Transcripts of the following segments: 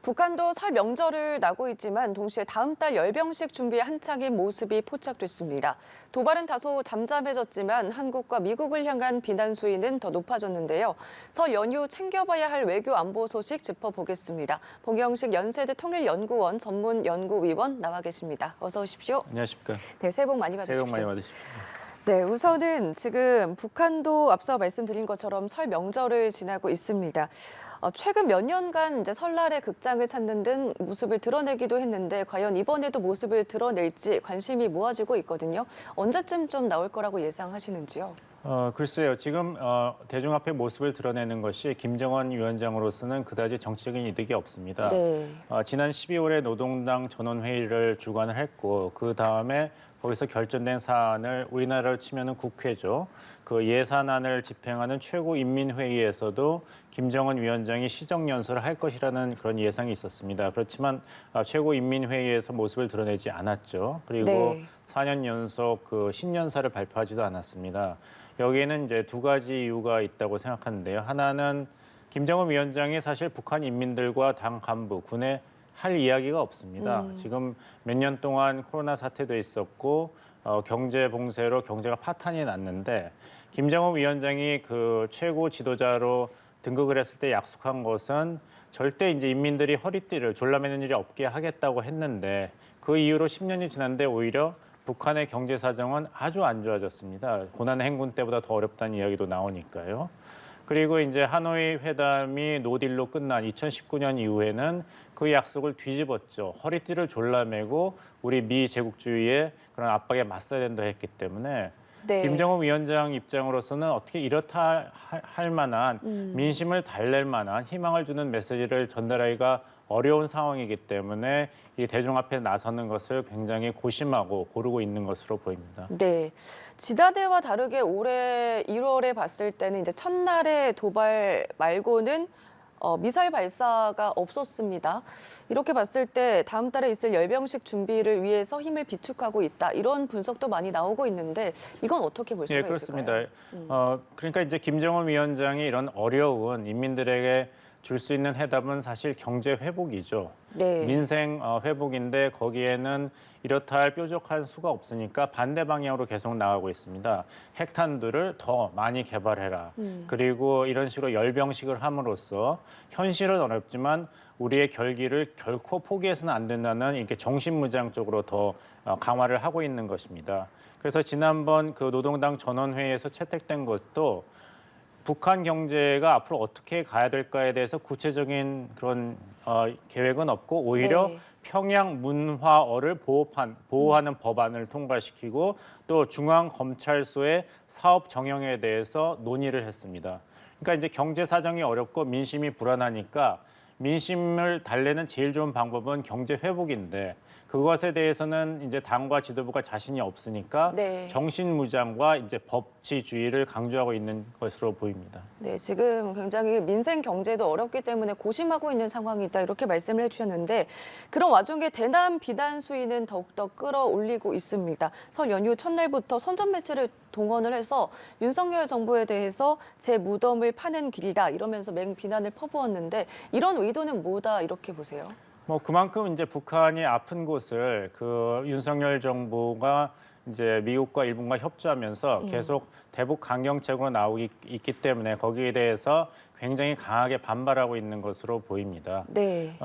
북한도 설 명절을 나고 있지만 동시에 다음 달 열병식 준비에 한창인 모습이 포착됐습니다. 도발은 다소 잠잠해졌지만 한국과 미국을 향한 비난 수위는 더 높아졌는데요. 설 연휴 챙겨봐야 할 외교 안보 소식 짚어보겠습니다. 봉영식 연세대 통일연구원 전문연구위원 나와 계십니다. 어서 오십시오. 안녕하십니까. 네, 새해 복 많이 새해 받으십시오. 복 많이 받으십시오. 네, 우선은 지금 북한도 앞서 말씀드린 것처럼 설 명절을 지나고 있습니다. 최근 몇 년간 이제 설날에 극장을 찾는 등 모습을 드러내기도 했는데 과연 이번에도 모습을 드러낼지 관심이 모아지고 있거든요. 언제쯤 좀 나올 거라고 예상하시는지요? 글쎄요. 지금 대중 앞에 모습을 드러내는 것이 김정은 위원장으로서는 그다지 정치적인 이득이 없습니다. 네. 지난 12월에 노동당 전원회의를 주관을 했고 그 다음에 거기서 결정된 사안을 우리나라로 치면은 국회죠. 그 예산안을 집행하는 최고인민회의에서도 김정은 위원장이 시정연설을 할 것이라는 그런 예상이 있었습니다. 그렇지만 최고인민회의에서 모습을 드러내지 않았죠. 그리고 네. 4년 연속 그 신년사를 발표하지도 않았습니다. 여기에는 이제 두 가지 이유가 있다고 생각하는데요. 하나는 김정은 위원장이 사실 북한 인민들과 당 간부, 군에 할 이야기가 없습니다. 지금 몇 년 동안 코로나 사태도 있었고 경제 봉쇄로 경제가 파탄이 났는데 김정은 위원장이 그 최고 지도자로 등극을 했을 때 약속한 것은 절대 이제 인민들이 허리띠를 졸라매는 일이 없게 하겠다고 했는데 그 이후로 10년이 지났는데 오히려 북한의 경제 사정은 아주 안 좋아졌습니다. 고난 행군 때보다 더 어렵다는 이야기도 나오니까요. 그리고 이제 하노이 회담이 노딜로 끝난 2019년 이후에는 그 약속을 뒤집었죠. 허리띠를 졸라매고 우리 미 제국주의의 그런 압박에 맞서야 된다 했기 때문에 네. 김정은 위원장 입장으로서는 어떻게 이렇다 할 만한 민심을 달랠 만한 희망을 주는 메시지를 전달하기가 어려운 상황이기 때문에 이 대중 앞에 나서는 것을 굉장히 고심하고 고르고 있는 것으로 보입니다. 네. 지난해와 다르게 올해 1월에 봤을 때는 이제 첫날의 도발 말고는 미사일 발사가 없었습니다. 이렇게 봤을 때 다음 달에 있을 열병식 준비를 위해서 힘을 비축하고 있다. 이런 분석도 많이 나오고 있는데 이건 어떻게 볼 수가 그렇습니다. 있을까요? 그러니까 이제 김정은 위원장이 이런 어려운 인민들에게 줄 수 있는 해답은 사실 경제 회복이죠. 네. 민생 회복인데 거기에는 이렇다 할 뾰족한 수가 없으니까 반대 방향으로 계속 나가고 있습니다. 핵탄두를 더 많이 개발해라. 그리고 이런 식으로 열병식을 함으로써 현실은 어렵지만 우리의 결기를 결코 포기해서는 안 된다는 이렇게 정신무장 쪽으로 더 강화를 하고 있는 것입니다. 그래서 지난번 그 노동당 전원회의에서 채택된 것도 북한 경제가 앞으로 어떻게 가야 될까에 대해서 구체적인 그런 계획은 없고 오히려 네. 평양 문화어를 보호하는 법안을 통과시키고 또 중앙검찰소의 사업 정형에 대해서 논의를 했습니다. 그러니까 이제 경제 사정이 어렵고 민심이 불안하니까 민심을 달래는 제일 좋은 방법은 경제 회복인데 그것에 대해서는 이제 당과 지도부가 자신이 없으니까 네. 정신무장과 이제 법치주의를 강조하고 있는 것으로 보입니다. 네, 지금 굉장히 민생 경제도 어렵기 때문에 고심하고 있는 상황이다 이렇게 말씀을 해주셨는데 그런 와중에 대남 비난 수위는 더욱더 끌어올리고 있습니다. 설 연휴 첫날부터 선전 매체를 동원을 해서 윤석열 정부에 대해서 제 무덤을 파는 길이다 이러면서 맹비난을 퍼부었는데 이런 의도는 뭐다 이렇게 보세요? 그만큼 이제 북한이 아픈 곳을 그 윤석열 정부가 이제 미국과 일본과 협조하면서 계속 대북 강경책으로 나오기 있기 때문에 거기에 대해서 굉장히 강하게 반발하고 있는 것으로 보입니다. 네.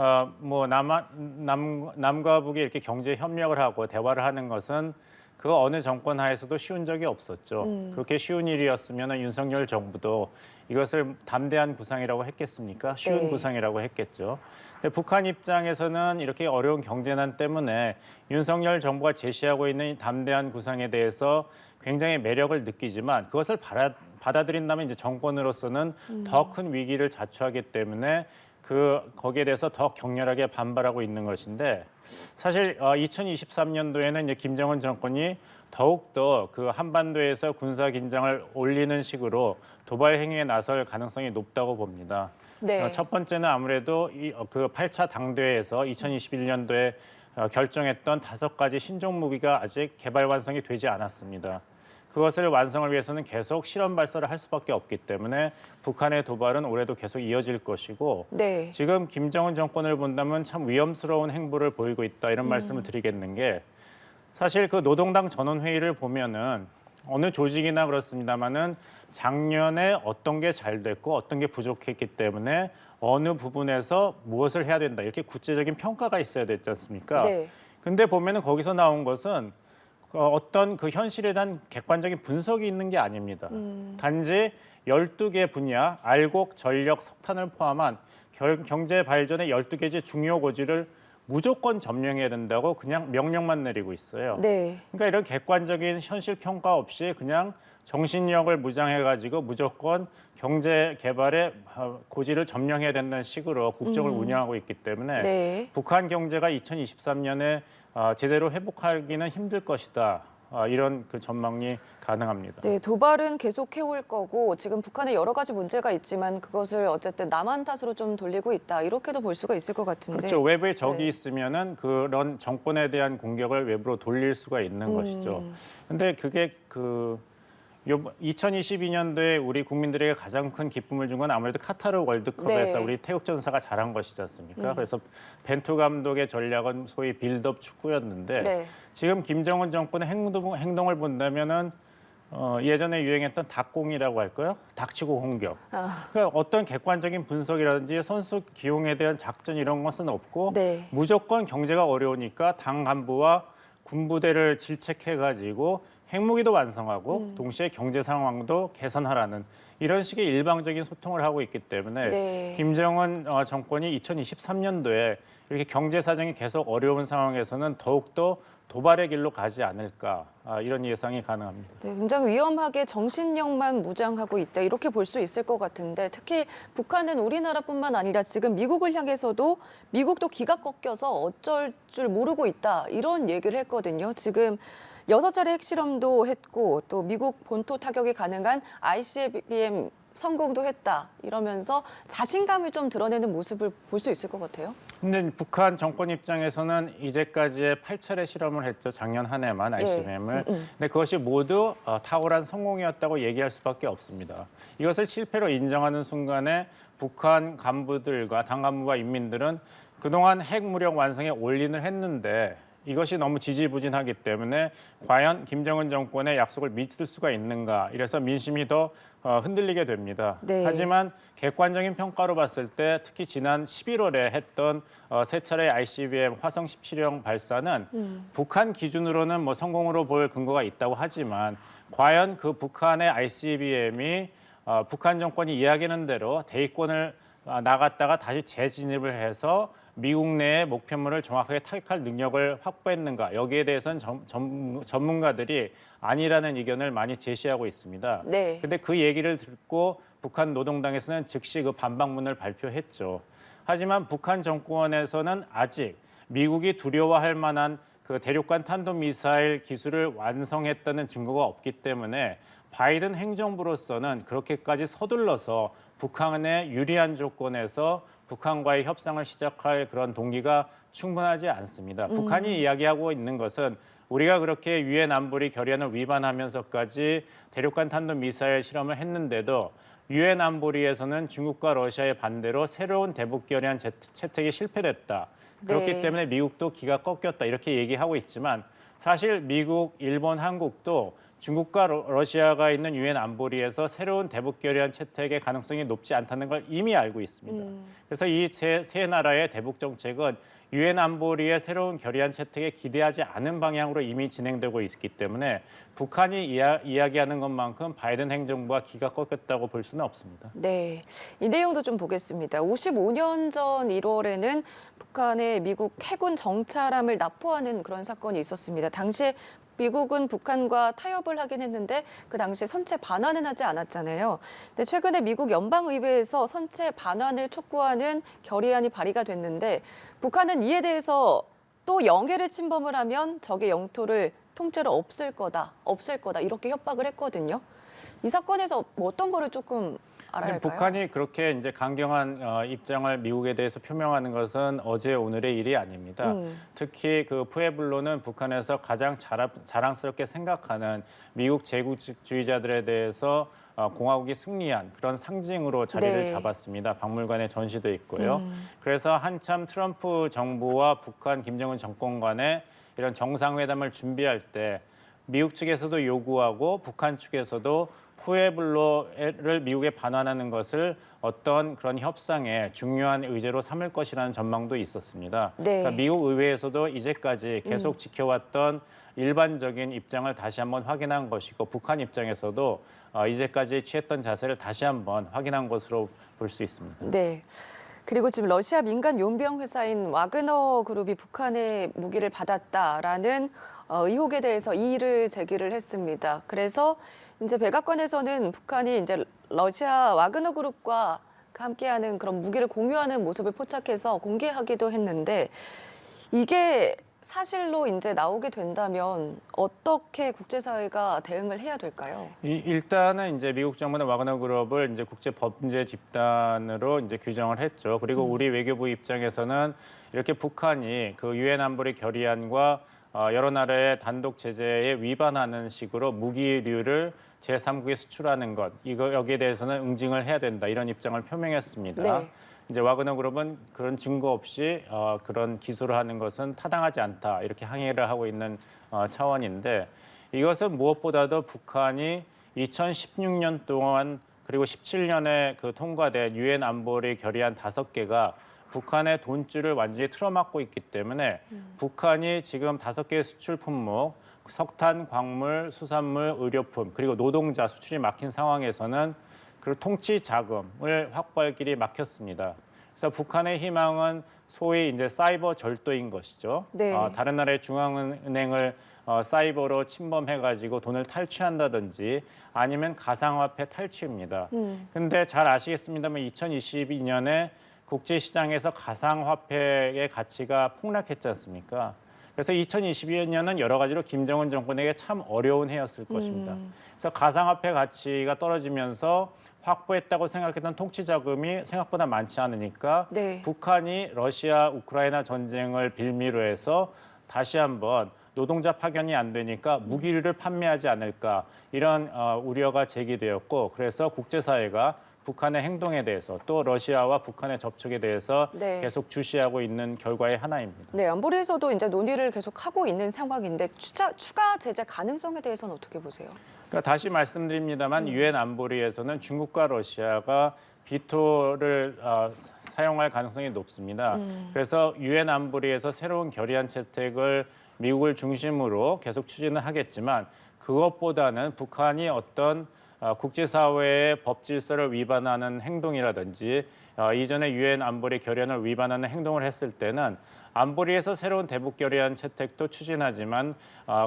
남과 북이 이렇게 경제 협력을 하고 대화를 하는 것은 그 어느 정권 하에서도 쉬운 적이 없었죠. 그렇게 쉬운 일이었으면 윤석열 정부도 이것을 담대한 구상이라고 했겠습니까? 쉬운 네. 구상이라고 했겠죠. 근데 북한 입장에서는 이렇게 어려운 경제난 때문에 윤석열 정부가 제시하고 있는 이 담대한 구상에 대해서 굉장히 매력을 느끼지만 그것을 받아들인다면 이제 정권으로서는 더 큰 위기를 자초하기 때문에 거기에 대해서 더 격렬하게 반발하고 있는 것인데 사실 2023년도에는 이제 김정은 정권이 더욱더 그 한반도에서 군사 긴장을 올리는 식으로 도발 행위에 나설 가능성이 높다고 봅니다. 네. 첫 번째는 아무래도 그 8차 당대회에서 2021년도에 결정했던 5가지 신종 무기가 아직 개발 완성이 되지 않았습니다. 그것을 완성을 위해서는 계속 실험 발사를 할 수밖에 없기 때문에 북한의 도발은 올해도 계속 이어질 것이고 네. 지금 김정은 정권을 본다면 참 위험스러운 행보를 보이고 있다 이런 말씀을 드리겠는 게 사실 그 노동당 전원회의를 보면은 어느 조직이나 그렇습니다만은 작년에 어떤 게 잘 됐고 어떤 게 부족했기 때문에 어느 부분에서 무엇을 해야 된다 이렇게 구체적인 평가가 있어야 되지 않습니까? 네. 근데 보면은 거기서 나온 것은 어떤 그 현실에 대한 객관적인 분석이 있는 게 아닙니다. 단지 12개 분야, 알곡, 전력, 석탄을 포함한 경제 발전의 12개의 중요 고지를 무조건 점령해야 된다고 그냥 명령만 내리고 있어요. 네. 그러니까 이런 객관적인 현실 평가 없이 그냥 정신력을 무장해가지고 무조건 경제 개발의 고지를 점령해야 된다는 식으로 국정을 운영하고 있기 때문에 네. 북한 경제가 2023년에 제대로 회복하기는 힘들 것이다. 이런 그 전망이 가능합니다. 네, 도발은 계속 해올 거고 지금 북한에 여러 가지 문제가 있지만 그것을 어쨌든 남한 탓으로 좀 돌리고 있다. 이렇게도 볼 수가 있을 것 같은데. 그렇죠. 외부에 적이 네. 있으면은 그런 정권에 대한 공격을 외부로 돌릴 수가 있는 것이죠. 근데 그게 2022년도에 우리 국민들에게 가장 큰 기쁨을 준 건 아무래도 카타르 월드컵에서 네. 우리 태극전사가 잘한 것이지 않습니까? 그래서 벤투 감독의 전략은 소위 빌드업 축구였는데 네. 지금 김정은 정권의 행동을 본다면은 예전에 유행했던 닭공이라고 할까요? 닥치고 공격. 그러니까 어떤 객관적인 분석이라든지 선수 기용에 대한 작전 이런 것은 없고 네. 무조건 경제가 어려우니까 당 간부와 군부대를 질책해가지고 핵무기도 완성하고 동시에 경제 상황도 개선하라는 이런 식의 일방적인 소통을 하고 있기 때문에 네. 김정은 정권이 2023년도에 이렇게 경제 사정이 계속 어려운 상황에서는 더욱더 도발의 길로 가지 않을까 이런 예상이 가능합니다. 네, 굉장히 위험하게 정신력만 무장하고 있다 이렇게 볼 수 있을 것 같은데 특히 북한은 우리나라뿐만 아니라 지금 미국을 향해서도 미국도 기가 꺾여서 어쩔 줄 모르고 있다 이런 얘기를 했거든요. 지금 6차례 핵실험도 했고 또 미국 본토 타격이 가능한 ICBM 성공도 했다 이러면서 자신감을 좀 드러내는 모습을 볼 수 있을 것 같아요. 근데 북한 정권 입장에서는 이제까지의 8차례 실험을 했죠. 작년 한 해만 ICBM을. 근데 그것이 모두 탁월한 성공이었다고 얘기할 수밖에 없습니다. 이것을 실패로 인정하는 순간에 북한 간부들과 당 간부와 인민들은 그동안 핵 무력 완성에 올인을 했는데 이것이 너무 지지부진하기 때문에 과연 김정은 정권의 약속을 믿을 수가 있는가 이래서 민심이 더 흔들리게 됩니다. 네. 하지만 객관적인 평가로 봤을 때 특히 지난 11월에 했던 세 차례 ICBM 화성 17형 발사는 북한 기준으로는 뭐 성공으로 볼 근거가 있다고 하지만 과연 그 북한의 ICBM이 북한 정권이 이야기하는 대로 대위권을 나갔다가 다시 재진입을 해서 미국 내의 목표물을 정확하게 타격할 능력을 확보했는가 여기에 대해서는 전문가들이 아니라는 의견을 많이 제시하고 있습니다. 네. 근데 그 얘기를 듣고 북한 노동당에서는 즉시 그 반박문을 발표했죠. 하지만 북한 정권에서는 아직 미국이 두려워할 만한 그 대륙간 탄도미사일 기술을 완성했다는 증거가 없기 때문에 바이든 행정부로서는 그렇게까지 서둘러서 북한의 유리한 조건에서 북한과의 협상을 시작할 그런 동기가 충분하지 않습니다. 북한이 이야기하고 있는 것은 우리가 그렇게 유엔 안보리 결의안을 위반하면서까지 대륙간 탄도미사일 실험을 했는데도 유엔 안보리에서는 중국과 러시아의 반대로 새로운 대북 결의안 채택이 실패됐다. 그렇기 네. 때문에 미국도 기가 꺾였다. 이렇게 얘기하고 있지만 사실 미국, 일본, 한국도 중국과 러시아가 있는 유엔 안보리에서 새로운 대북 결의안 채택의 가능성이 높지 않다는 걸 이미 알고 있습니다. 그래서 이 세 나라의 대북 정책은 유엔 안보리의 새로운 결의안 채택에 기대하지 않은 방향으로 이미 진행되고 있기 때문에 북한이 이야기하는 것만큼 바이든 행정부가 기가 꺾였다고 볼 수는 없습니다. 네, 이 내용도 좀 보겠습니다. 55년 전 1월에는 북한의 미국 해군 정찰함을 납포하는 그런 사건이 있었습니다. 당시에 미국은 북한과 타협을 하긴 했는데 그 당시에 선체 반환은 하지 않았잖아요. 근데 최근에 미국 연방의회에서 선체 반환을 촉구하는 결의안이 발의가 됐는데 북한은 이에 대해서 또 영해를 침범을 하면 적의 영토를 통째로 없앨 거다 이렇게 협박을 했거든요. 이 사건에서 뭐 어떤 거를 조금 알아야 할까요? 북한이 그렇게 이제 강경한 입장을 미국에 대해서 표명하는 것은 어제 오늘의 일이 아닙니다. 특히 그 푸에블로는 북한에서 가장 자랑스럽게 생각하는 미국 제국주의자들에 대해서 공화국이 승리한 그런 상징으로 자리를 네. 잡았습니다. 박물관에 전시도 있고요. 그래서 한참 트럼프 정부와 북한 김정은 정권 간에 이런 정상회담을 준비할 때 미국 측에서도 요구하고 북한 측에서도 푸에블로를 미국에 반환하는 것을 어떤 그런 협상의 중요한 의제로 삼을 것이라는 전망도 있었습니다. 네. 그러니까 미국 의회에서도 이제까지 계속 지켜왔던 일반적인 입장을 다시 한번 확인한 것이고 북한 입장에서도 이제까지 취했던 자세를 다시 한번 확인한 것으로 볼 수 있습니다. 네. 그리고 지금 러시아 민간 용병 회사인 와그너 그룹이 북한의 무기를 받았다라는 의혹에 대해서 이의를 제기를 했습니다. 그래서 이제 백악관에서는 북한이 이제 러시아 와그너 그룹과 함께하는 그런 무기를 공유하는 모습을 포착해서 공개하기도 했는데 이게 사실로 이제 나오게 된다면 어떻게 국제사회가 대응을 해야 될까요? 일단은 이제 미국 정부는 와그너 그룹을 이제 국제 범죄 집단으로 이제 규정을 했죠. 그리고 우리 외교부 입장에서는 이렇게 북한이 그 유엔 안보리 결의안과 여러 나라의 단독 제재에 위반하는 식으로 무기류를 제3국에 수출하는 것, 여기에 대해서는 응징을 해야 된다 이런 입장을 표명했습니다. 네. 이제 와그너 그룹은 그런 증거 없이 그런 기소를 하는 것은 타당하지 않다 이렇게 항의를 하고 있는 차원인데 이것은 무엇보다도 북한이 2016년 동안 그리고 17년에 그 통과된 유엔 안보리 결의안 5개가 북한의 돈줄을 완전히 틀어막고 있기 때문에 북한이 지금 5개의 수출 품목 석탄, 광물, 수산물, 의료품 그리고 노동자 수출이 막힌 상황에서는 그 통치 자금을 확보할 길이 막혔습니다. 그래서 북한의 희망은 소위 이제 사이버 절도인 것이죠. 네. 다른 나라의 중앙은행을 사이버로 침범해가지고 돈을 탈취한다든지 아니면 가상화폐 탈취입니다. 근데 잘 아시겠습니다만 2022년에 국제시장에서 가상화폐의 가치가 폭락했지 않습니까? 그래서 2022년은 여러 가지로 김정은 정권에게 참 어려운 해였을 것입니다. 그래서 가상화폐 가치가 떨어지면서 확보했다고 생각했던 통치 자금이 생각보다 많지 않으니까 네. 북한이 러시아 우크라이나 전쟁을 빌미로 해서 다시 한번 노동자 파견이 안 되니까 무기류를 판매하지 않을까 이런 우려가 제기되었고 그래서 국제사회가 북한의 행동에 대해서 또 러시아와 북한의 접촉에 대해서 네. 계속 주시하고 있는 결과의 하나입니다. 네, 안보리에서도 이제 논의를 계속 하고 있는 상황인데 추가 제재 가능성에 대해서는 어떻게 보세요? 그러니까 다시 말씀드립니다만 유엔 안보리에서는 중국과 러시아가 비토를 사용할 가능성이 높습니다. 그래서 유엔 안보리에서 새로운 결의안 채택을 미국을 중심으로 계속 추진을 하겠지만 그것보다는 북한이 어떤 국제사회의 법 질서를 위반하는 행동이라든지 이전에 유엔 안보리 결의안을 위반하는 행동을 했을 때는 안보리에서 새로운 대북 결의안 채택도 추진하지만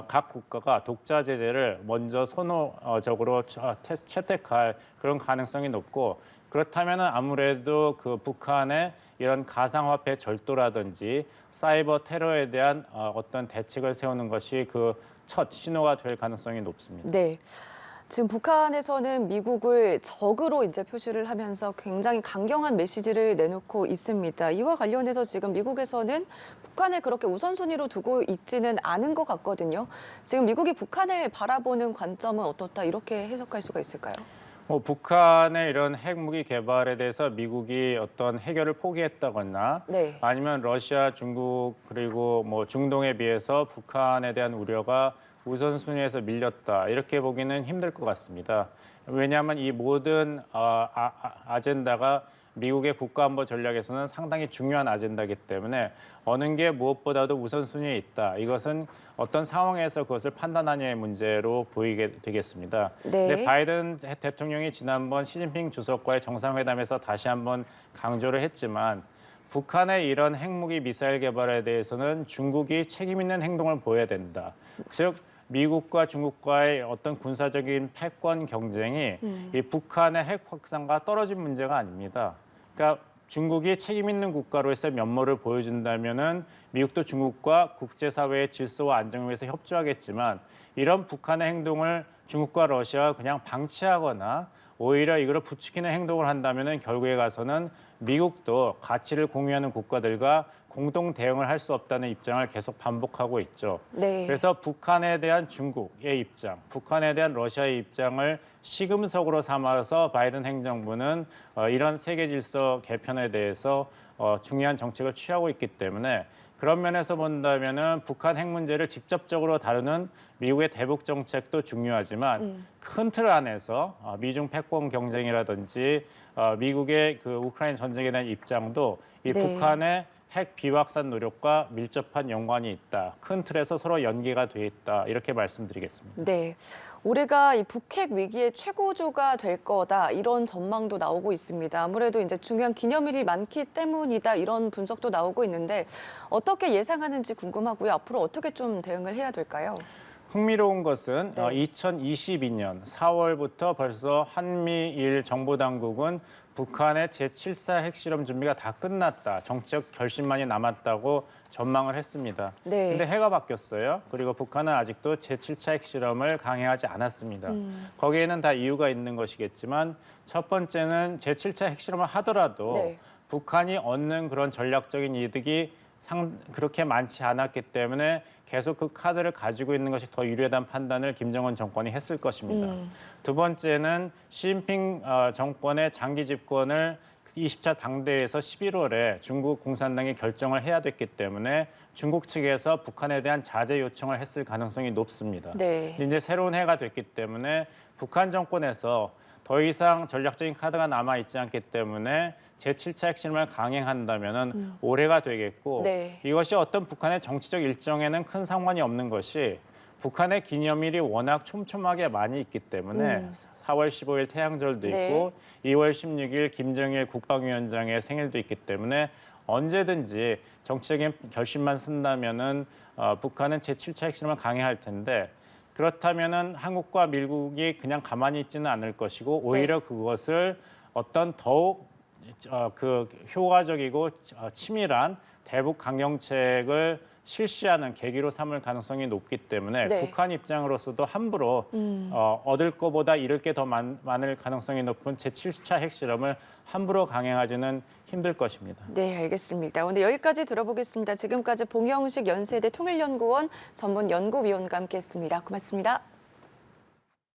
각 국가가 독자 제재를 먼저 선호적으로 채택할 그런 가능성이 높고 그렇다면 아무래도 그 북한의 이런 가상화폐 절도라든지 사이버 테러에 대한 어떤 대책을 세우는 것이 그 첫 신호가 될 가능성이 높습니다. 네. 지금 북한에서는 미국을 적으로 이제 표시를 하면서 굉장히 강경한 메시지를 내놓고 있습니다. 이와 관련해서 지금 미국에서는 북한을 그렇게 우선순위로 두고 있지는 않은 것 같거든요. 지금 미국이 북한을 바라보는 관점은 어떻다 이렇게 해석할 수가 있을까요? 북한의 이런 핵무기 개발에 대해서 미국이 어떤 해결을 포기했다거나 네. 아니면 러시아, 중국 그리고 뭐 중동에 비해서 북한에 대한 우려가 우선순위에서 밀렸다 이렇게 보기는 힘들 것 같습니다. 왜냐하면 이 모든 아젠다가 미국의 국가안보 전략에서는 상당히 중요한 아젠다이기 때문에 어느 게 무엇보다도 우선순위에 있다. 이것은 어떤 상황에서 그것을 판단하냐의 문제로 보이게 되겠습니다. 네. 근데 바이든 대통령이 지난번 시진핑 주석과의 정상회담에서 다시 한번 강조를 했지만 북한의 이런 핵무기 미사일 개발에 대해서는 중국이 책임 있는 행동을 보여야 된다. 즉 미국과 중국과의 어떤 군사적인 패권 경쟁이 이 북한의 핵 확산과 떨어진 문제가 아닙니다. 그러니까 중국이 책임 있는 국가로서의 면모를 보여준다면은 미국도 중국과 국제사회의 질서와 안정을 위해서 협조하겠지만 이런 북한의 행동을 중국과 러시아가 그냥 방치하거나 오히려 이걸 부추기는 행동을 한다면은 결국에 가서는 미국도 가치를 공유하는 국가들과 공동 대응을 할 수 없다는 입장을 계속 반복하고 있죠. 네. 그래서 북한에 대한 중국의 입장, 북한에 대한 러시아의 입장을 시금석으로 삼아서 바이든 행정부는 이런 세계 질서 개편에 대해서 중요한 정책을 취하고 있기 때문에 그런 면에서 본다면은 북한 핵 문제를 직접적으로 다루는 미국의 대북 정책도 중요하지만 큰 틀 안에서 미중 패권 경쟁이라든지 미국의 그 우크라이나 전쟁에 대한 입장도 이 네. 북한의 핵 비확산 노력과 밀접한 연관이 있다. 큰 틀에서 서로 연계가 돼 있다. 이렇게 말씀드리겠습니다. 네. 올해가 이 북핵 위기의 최고조가 될 거다 이런 전망도 나오고 있습니다. 아무래도 이제 중요한 기념일이 많기 때문이다 이런 분석도 나오고 있는데 어떻게 예상하는지 궁금하고요. 앞으로 어떻게 좀 대응을 해야 될까요? 흥미로운 것은 네. 2022년 4월부터 벌써 한미일 정보당국은 북한의 제7사 핵실험 준비가 다 끝났다. 정책 결심만이 남았다고 전망을 했습니다. 네. 근데 해가 바뀌었어요. 그리고 북한은 아직도 제7차 핵실험을 강행하지 않았습니다. 거기에는 다 이유가 있는 것이겠지만 첫 번째는 제7차 핵실험을 하더라도 네. 북한이 얻는 그런 전략적인 이득이 그렇게 많지 않았기 때문에 계속 그 카드를 가지고 있는 것이 더 유리하다는 판단을 김정은 정권이 했을 것입니다. 두 번째는 시진핑 정권의 장기 집권을 20차 당대회에서 11월에 중국 공산당이 결정을 해야 됐기 때문에 중국 측에서 북한에 대한 자제 요청을 했을 가능성이 높습니다. 네. 이제 새로운 해가 됐기 때문에 북한 정권에서 더 이상 전략적인 카드가 남아 있지 않기 때문에 제7차 핵실험을 강행한다면은 올해가 되겠고 네. 이것이 어떤 북한의 정치적 일정에는 큰 상관이 없는 것이 북한의 기념일이 워낙 촘촘하게 많이 있기 때문에 4월 15일 태양절도 네. 있고 2월 16일 김정일 국방위원장의 생일도 있기 때문에 언제든지 정치적인 결심만 쓴다면은 북한은 제7차 핵실험을 강행할 텐데 그렇다면은 한국과 미국이 그냥 가만히 있지는 않을 것이고 오히려 그것을 어떤 더욱 그 효과적이고 치밀한 대북 강경책을 실시하는 계기로 삼을 가능성이 높기 때문에 네. 북한 입장으로서도 함부로 얻을 것보다 잃을 게 더 많을 가능성이 높은 제7차 핵실험을 함부로 강행하지는 힘들 것입니다. 네, 알겠습니다. 오늘 여기까지 들어보겠습니다. 지금까지 봉영식 연세대 통일연구원 전문 연구위원과 함께했습니다. 고맙습니다.